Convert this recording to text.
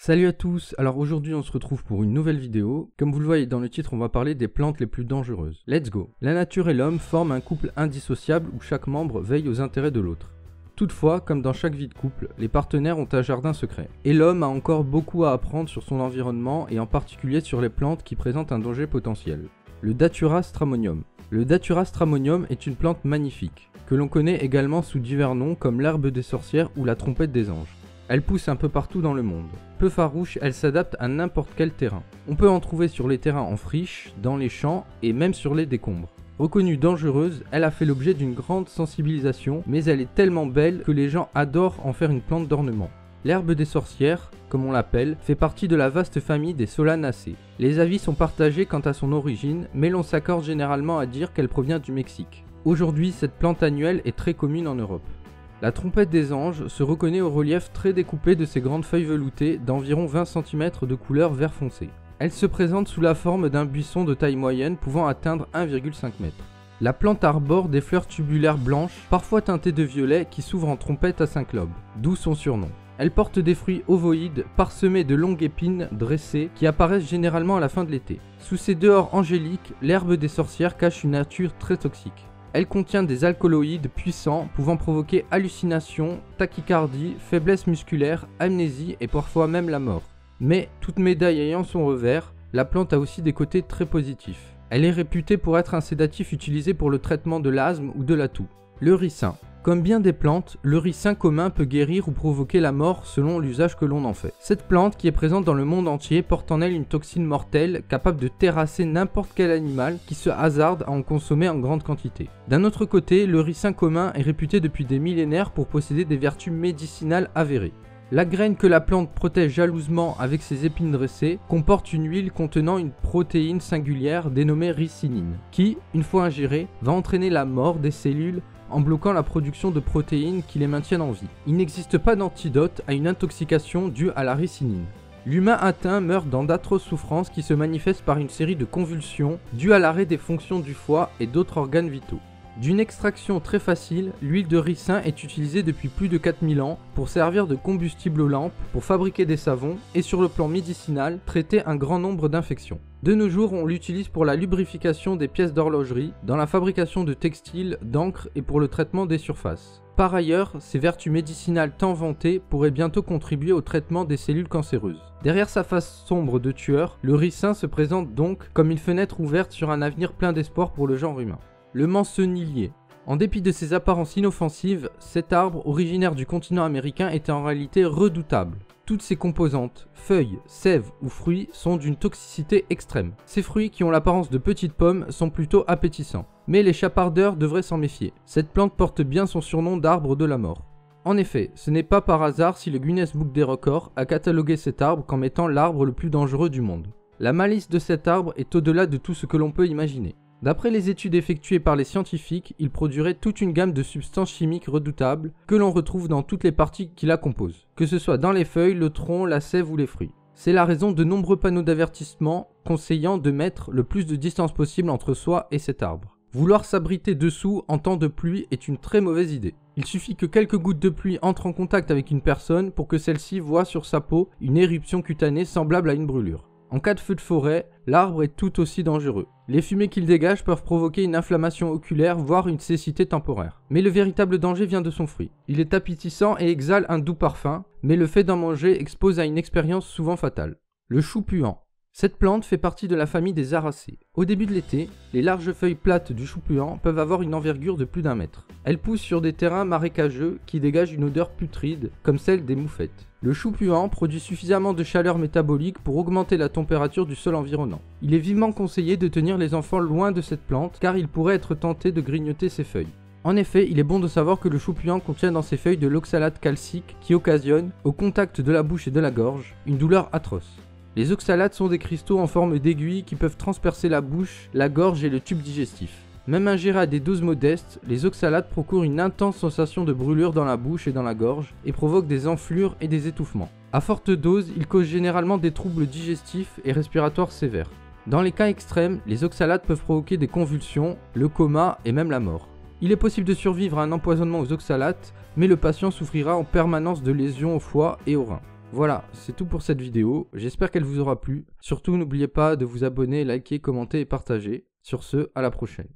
Salut à tous, alors aujourd'hui on se retrouve pour une nouvelle vidéo. Comme vous le voyez dans le titre, on va parler des plantes les plus dangereuses. Let's go. La nature et l'homme forment un couple indissociable où chaque membre veille aux intérêts de l'autre. Toutefois, comme dans chaque vie de couple, les partenaires ont un jardin secret. Et l'homme a encore beaucoup à apprendre sur son environnement et en particulier sur les plantes qui présentent un danger potentiel. Le Datura stramonium. Le Datura stramonium est une plante magnifique, que l'on connaît également sous divers noms comme l'herbe des sorcières ou la trompette des anges. Elle pousse un peu partout dans le monde. Peu farouche, elle s'adapte à n'importe quel terrain. On peut en trouver sur les terrains en friche, dans les champs et même sur les décombres. Reconnue dangereuse, elle a fait l'objet d'une grande sensibilisation, mais elle est tellement belle que les gens adorent en faire une plante d'ornement. L'herbe des sorcières, comme on l'appelle, fait partie de la vaste famille des Solanacées. Les avis sont partagés quant à son origine, mais l'on s'accorde généralement à dire qu'elle provient du Mexique. Aujourd'hui, cette plante annuelle est très commune en Europe. La trompette des anges se reconnaît au relief très découpé de ses grandes feuilles veloutées d'environ 20 cm de couleur vert foncé. Elle se présente sous la forme d'un buisson de taille moyenne pouvant atteindre 1,5 m. La plante arbore des fleurs tubulaires blanches, parfois teintées de violet, qui s'ouvrent en trompette à 5 lobes, d'où son surnom. Elle porte des fruits ovoïdes parsemés de longues épines dressées qui apparaissent généralement à la fin de l'été. Sous ses dehors angéliques, l'herbe des sorcières cache une nature très toxique. Elle contient des alcaloïdes puissants pouvant provoquer hallucinations, tachycardie, faiblesse musculaire, amnésie et parfois même la mort. Mais, toute médaille ayant son revers, la plante a aussi des côtés très positifs. Elle est réputée pour être un sédatif utilisé pour le traitement de l'asthme ou de la toux. Le ricin. Comme bien des plantes, le ricin commun peut guérir ou provoquer la mort selon l'usage que l'on en fait. Cette plante, qui est présente dans le monde entier, porte en elle une toxine mortelle capable de terrasser n'importe quel animal qui se hasarde à en consommer en grande quantité. D'un autre côté, le ricin commun est réputé depuis des millénaires pour posséder des vertus médicinales avérées. La graine que la plante protège jalousement avec ses épines dressées comporte une huile contenant une protéine singulière dénommée ricinine, qui, une fois ingérée, va entraîner la mort des cellules en bloquant la production de protéines qui les maintiennent en vie. Il n'existe pas d'antidote à une intoxication due à la ricinine. L'humain atteint meurt dans d'atroces souffrances qui se manifestent par une série de convulsions dues à l'arrêt des fonctions du foie et d'autres organes vitaux. D'une extraction très facile, l'huile de ricin est utilisée depuis plus de 4000 ans pour servir de combustible aux lampes, pour fabriquer des savons et sur le plan médicinal, traiter un grand nombre d'infections. De nos jours, on l'utilise pour la lubrification des pièces d'horlogerie, dans la fabrication de textiles, d'encre et pour le traitement des surfaces. Par ailleurs, ces vertus médicinales tant vantées pourraient bientôt contribuer au traitement des cellules cancéreuses. Derrière sa face sombre de tueur, le ricin se présente donc comme une fenêtre ouverte sur un avenir plein d'espoir pour le genre humain. Le mancenillier. En dépit de ses apparences inoffensives, cet arbre, originaire du continent américain, était en réalité redoutable. Toutes ses composantes, feuilles, sève ou fruits, sont d'une toxicité extrême. Ces fruits, qui ont l'apparence de petites pommes, sont plutôt appétissants. Mais les chapardeurs devraient s'en méfier. Cette plante porte bien son surnom d'arbre de la mort. En effet, ce n'est pas par hasard si le Guinness Book des records a catalogué cet arbre comme étant l'arbre le plus dangereux du monde. La malice de cet arbre est au-delà de tout ce que l'on peut imaginer. D'après les études effectuées par les scientifiques, il produirait toute une gamme de substances chimiques redoutables que l'on retrouve dans toutes les parties qui la composent, que ce soit dans les feuilles, le tronc, la sève ou les fruits. C'est la raison de nombreux panneaux d'avertissement conseillant de mettre le plus de distance possible entre soi et cet arbre. Vouloir s'abriter dessous en temps de pluie est une très mauvaise idée. Il suffit que quelques gouttes de pluie entrent en contact avec une personne pour que celle-ci voie sur sa peau une éruption cutanée semblable à une brûlure. En cas de feu de forêt, l'arbre est tout aussi dangereux. Les fumées qu'il dégage peuvent provoquer une inflammation oculaire, voire une cécité temporaire. Mais le véritable danger vient de son fruit. Il est appétissant et exhale un doux parfum, mais le fait d'en manger expose à une expérience souvent fatale. Le chou puant. Cette plante fait partie de la famille des Aracées. Au début de l'été, les larges feuilles plates du chou puant peuvent avoir une envergure de plus d'1 mètre. Elles poussent sur des terrains marécageux qui dégagent une odeur putride, comme celle des moufettes. Le chou puant produit suffisamment de chaleur métabolique pour augmenter la température du sol environnant. Il est vivement conseillé de tenir les enfants loin de cette plante car ils pourraient être tentés de grignoter ses feuilles. En effet, il est bon de savoir que le chou puant contient dans ses feuilles de l'oxalate calcique qui occasionne, au contact de la bouche et de la gorge, une douleur atroce. Les oxalates sont des cristaux en forme d'aiguille qui peuvent transpercer la bouche, la gorge et le tube digestif. Même ingérés à des doses modestes, les oxalates procurent une intense sensation de brûlure dans la bouche et dans la gorge et provoquent des enflures et des étouffements. À forte dose, ils causent généralement des troubles digestifs et respiratoires sévères. Dans les cas extrêmes, les oxalates peuvent provoquer des convulsions, le coma et même la mort. Il est possible de survivre à un empoisonnement aux oxalates, mais le patient souffrira en permanence de lésions au foie et aux reins. Voilà, c'est tout pour cette vidéo, j'espère qu'elle vous aura plu. Surtout n'oubliez pas de vous abonner, liker, commenter et partager. Sur ce, à la prochaine.